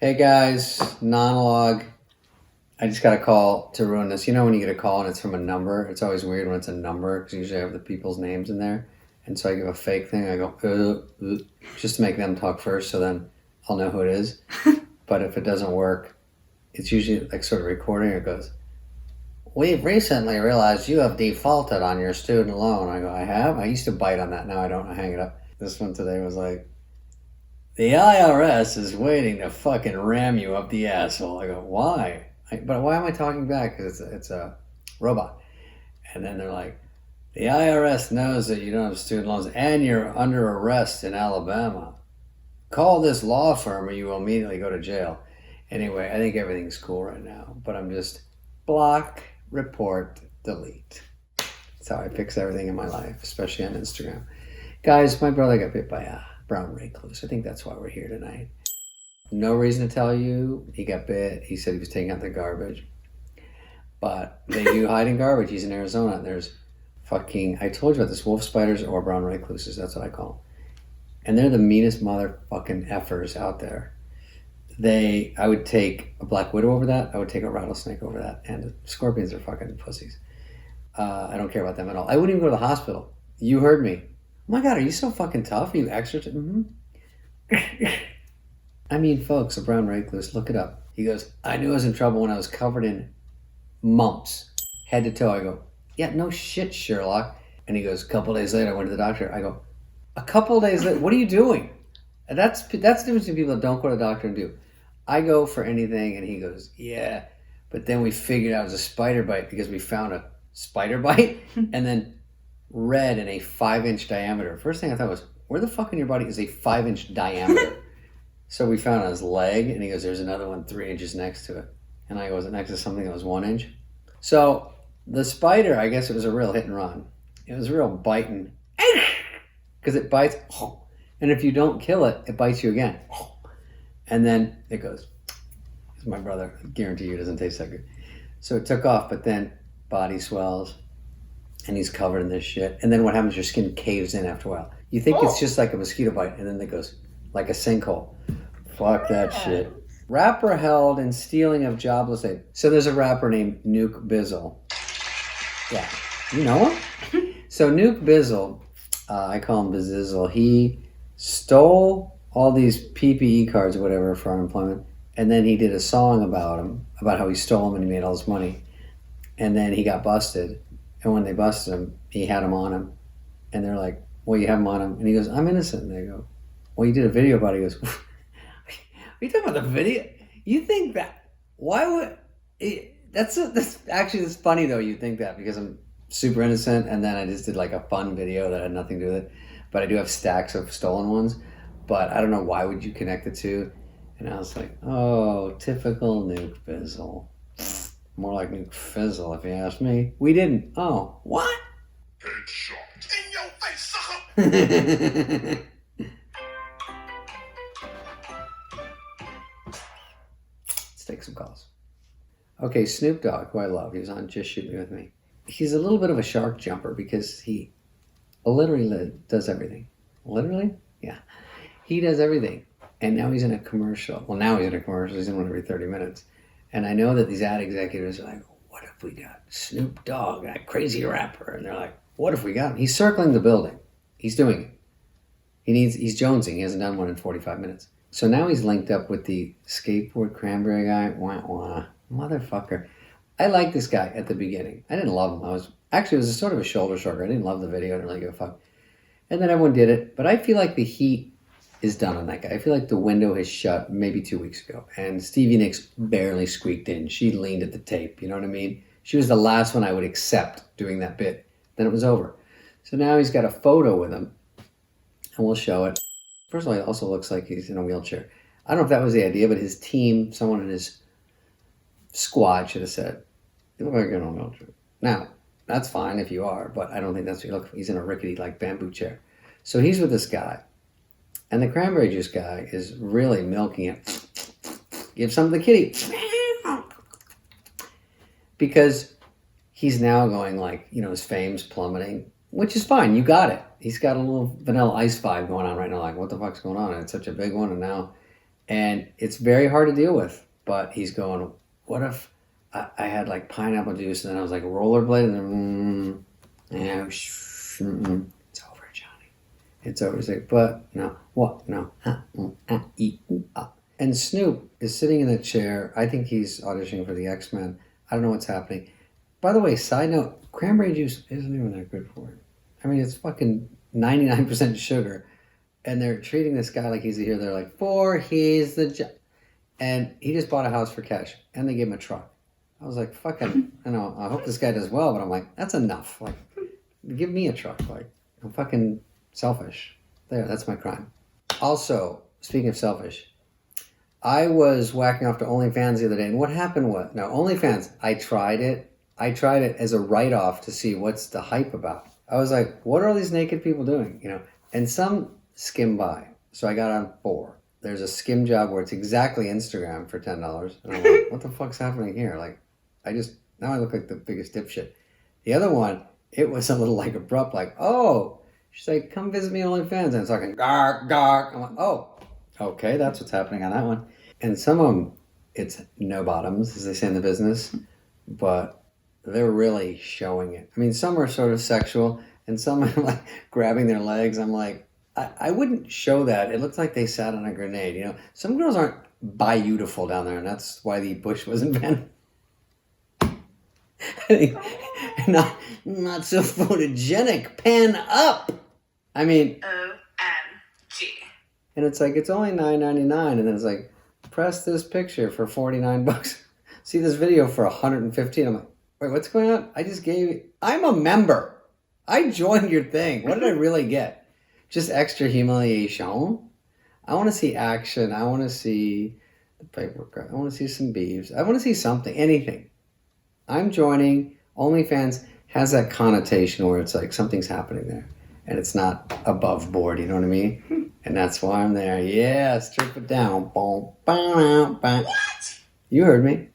Hey guys, Non-Ologue. I just got a call to ruin this. You know when you get a call and it's from a number? It's always weird when it's a number because usually I have the people's names in there. And so I give a fake thing. I go, just to make them talk first so then I'll know who it is. But if it doesn't work, it's usually like sort of recording. It goes, we've recently realized you have defaulted on your student loan. I go, I have? I used to bite on that. Now I don't. I hang it up. This one today was like, the IRS is waiting to fucking ram you up the asshole. I go, why? But why am I talking back? Because it's a robot. And then they're like, the IRS knows that you don't have student loans and you're under arrest in Alabama. Call this law firm or you will immediately go to jail. Anyway, I think everything's cool right now. But I'm just block, report, delete. That's how I fix everything in my life, especially on Instagram. Guys, my brother got bit by a brown recluse. I think that's why we're here tonight. No reason to tell you. He got bit. He said he was taking out the garbage. But they do hide in garbage. He's in Arizona. There's fucking, I told you about this, wolf spiders or brown recluses. That's what I call them. And they're the meanest motherfucking effers out there. I would take a black widow over that. I would take a rattlesnake over that. And scorpions are fucking pussies. I don't care about them at all. I wouldn't even go to the hospital. You heard me. Oh my God, are you so fucking tough? Are you extra? I mean, folks, a brown recluse, look it up. He goes, I knew I was in trouble when I was covered in mumps, head to toe. I go, yeah, no shit, Sherlock. And he goes, a couple days later, I went to the doctor. I go, a couple days later, what are you doing? And that's the difference between people that don't go to the doctor and do. I go for anything, and he goes, yeah. But then we figured out it was a spider bite because we found a spider bite, and then red in a 5-inch diameter. First thing I thought was, where the fuck in your body is a 5-inch diameter? So we found on his leg, and he goes, there's another one 3 inches next to it. And I go, was it next to something that was 1 inch? So the spider, I guess it was a real hit and run. It was real biting. Because it bites, and if you don't kill it, it bites you again. And then it goes, my brother, I guarantee you it doesn't taste that good. So it took off, but then body swells. And he's covered in this shit. And then what happens, your skin caves in after a while. You think it's just like a mosquito bite, and then it goes like a sinkhole. Fuck that shit. Rapper held in stealing of jobless aid. So there's a rapper named Nuke Bizzle. Yeah, you know him? So Nuke Bizzle, I call him Bizizzle, he stole all these PPE cards or whatever for unemployment, and then he did a song about him, about how he stole them and he made all this money. And then he got busted. And when they busted him, he had them on him. And they're like, well, you have them on him. And he goes, I'm innocent. And they go, well, you did a video about it. He goes, are you talking about the video? You think that? Why would... That's funny, though, you think that, because I'm super innocent. And then I just did like a fun video that had nothing to do with it. But I do have stacks of stolen ones. But I don't know, why would you connect the two? And I was like, oh, typical Nuke Bizzle. More like Nuke Fizzle, if you ask me. We didn't. Oh, what? Headshot. In your face, sucker! Let's take some calls. Okay, Snoop Dogg, who I love. He was on Just Shoot Me With Me. He's a little bit of a shark jumper because he literally does everything. Literally? Yeah. He does everything. And now he's in a commercial. Well, now he's in a commercial. He's in one every 30 minutes. And I know that these ad executives are like, what if we got Snoop Dogg, that crazy rapper? And they're like, what if we got him? He's circling the building. He's doing it. He's jonesing. He hasn't done one in 45 minutes. So now he's linked up with the skateboard cranberry guy. Wah, wah. Motherfucker. I liked this guy at the beginning. I didn't love him. It was a sort of a shoulder shrugger. I didn't love the video. I didn't really give a fuck. And then everyone did it. But I feel like the heat is done on that guy. I feel like the window has shut maybe 2 weeks ago. And Stevie Nicks barely squeaked in. She leaned at the tape. You know what I mean? She was the last one I would accept doing that bit. Then it was over. So now he's got a photo with him. And we'll show it. First of all, it also looks like he's in a wheelchair. I don't know if that was the idea, but his team, someone in his squad should have said, you look like you're in a wheelchair. Now, that's fine if you are, but I don't think that's what you look for. He's in a rickety, like, bamboo chair. So he's with this guy. And the cranberry juice guy is really milking it. Give some to the kitty. Because he's now going like, his fame's plummeting, which is fine. You got it. He's got a little Vanilla Ice vibe going on right now. Like, what the fuck's going on? And it's such a big one. And now And it's very hard to deal with. But he's going, what if I had like pineapple juice and then I was like rollerblading and it's over, Johnny. It's over. He's like, but no, what? No. And Snoop is sitting in the chair. I think he's auditioning for the X-Men. I don't know what's happening. By the way, side note, cranberry juice isn't even that good for it. I mean, it's fucking 99% sugar. And they're treating this guy like he's a hero. They're like, he's the and he just bought a house for cash. And they gave him a truck. I was like, fucking, I hope this guy does well. But I'm like, that's enough. Like, give me a truck. Like, I'm fucking selfish. There, that's my crime. Also, speaking of selfish, I was whacking off to OnlyFans the other day. And what happened was, now OnlyFans, I tried it. I tried it as a write-off to see what's the hype about. I was like, what are all these naked people doing? And some skim by. So I got on 4. There's a skim job where it's exactly Instagram for $10. And I'm like, what the fuck's happening here? Like, now I look like the biggest dipshit. The other one, it was a little like abrupt, like, oh, she's like, come visit me on OnlyFans. And it's talking, gark, gark. I'm like, oh, okay, that's what's happening on that one. And some of them, it's no bottoms, as they say in the business, but they're really showing it. I mean, some are sort of sexual, and some are like grabbing their legs. I'm like, I wouldn't show that. It looks like they sat on a grenade. Some girls aren't beautiful down there, and that's why the bush was invented. not so photogenic. Pan up. I mean, OMG. And it's like, it's only $9.99, and then it's like, press this picture for $49. See this video for $115. I'm like, wait, what's going on? I'm a member. I joined your thing. What did I really get? Just extra humiliation? I want to see action. I want to see the paperwork. I want to see some beeves. I want to see something, anything. I'm joining. OnlyFans has that connotation where it's like something's happening there. And it's not above board, you know what I mean? And that's why I'm there. Yeah, strip it down. Boom, boom, boom. You heard me.